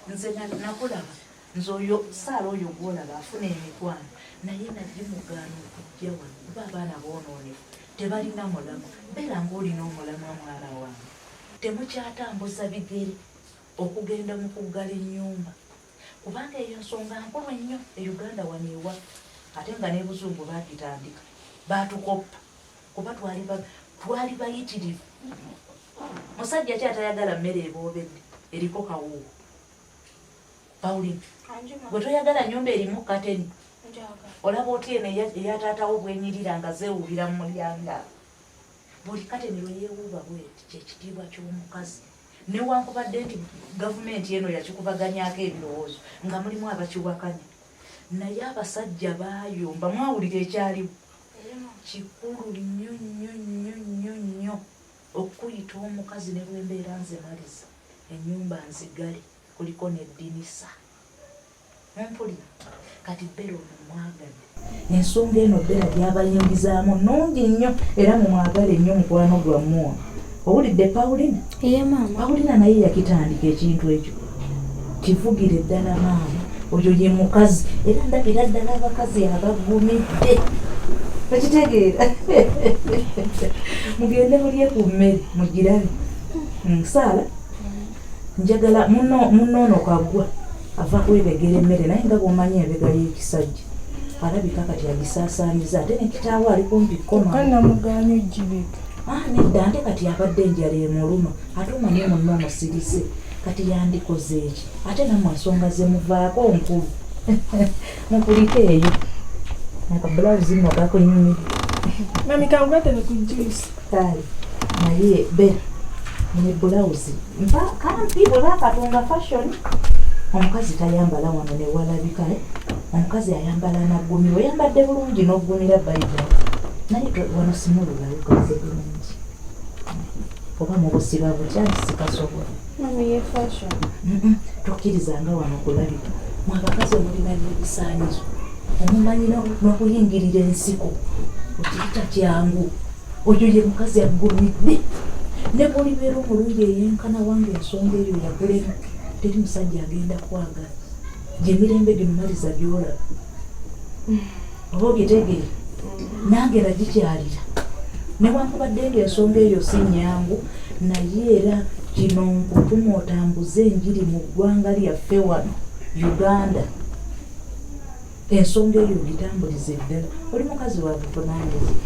nze nakulaba nze oyo saala oyo gwolaba afuna emikwano naye nagimugaana okujja wano kuba abaana boonoonefu tebalina mulamu beera ng'olina omulamu mwana wange temukyatambuza bigere okugenda mu kuggala ennyumba kubanga eyo nsonga nkulu ennyo e Uganda wano ewa ate nga n'ebuzungu baagitandika baatukoppa kuba twali bayitirivu musajja ki atayagala mmere eboobedde eriko kawuuwo Pauline gwe toyagala nnyumba erimu kateni olaba oti eno eyataatawo bwenyirira nga zeewuubira mu mulyango buli kateni lwe yeewuuba bweti kyekitiibwa ky'omukazi newankubadde nti gavumenti eno yakikubaganyaako ebirowoozo nga mulimu abakiwakanya naye abasajja baayomba mwawulira ekyaliwo kikulu nnyo nnyo nnyo nnyo nnyo okuyita omukazi ne lwembeera nze maliza ennyumba nzigale kuliko n'eddinisa ompulira kati Bella ono mwagadde ensonga eno Bella gyabayingizaamu nnungi nnyo era mumwagale nnyo mukwano gwammwe owulidde Pauline? Pauline naye yakitandika ekintu ekyo kivugire ddala maama oyo ye mukazi era ndabira ddala abakazi abagumidde okitegeera mugende mulye ku mmere mugirabe Saala njagala munnoono kagwa ava kwebegera emmere naye nga bw'omanyi embega y'ekisajja alabika kati agisaasaanyiza ate ne kitaawo ali kumpi konamugaanyi ojjibeka nedda nte kati abadde enjala emuluma ate omanyi munnoono sirise kati yandikoze eki ate nammwe ensonga zemuvaako nkulu mukuliko eyo nakabulawuzi nno kakunyumira mami kangulatene ku juice kale naye Bella ne bulawuzi kampi bwe baakatunga fashion omukazi tayambala wano ne walabika omukazi ayambala naggumira oyambadde bulungi n'oggumira bayibuli naye wano simululalukaze bulungi oba mu busiba butya sikasobola tokkirizanga wano kulabika mwe abakazi mulina n'ebisaanyizo omumanyi n'okuyingirira ensiko okiyita kyangu oyo ye mukazi aggumidde ne bwolibeera omulungi eyenkana wange ensonga eyo yagulemu teri musajja agenda kwagala gyemirembe gimumaliza gyolaba oba ogitegeera nange nagikyalira newankubadde ng'ensonga eyo si nyangu naye era kino nkutuma otambuze enjiri mu ggwanga lyaffe wano Uganda ensonga eyo gitambulize ddala oli mukazi wa buvunaanyizibwa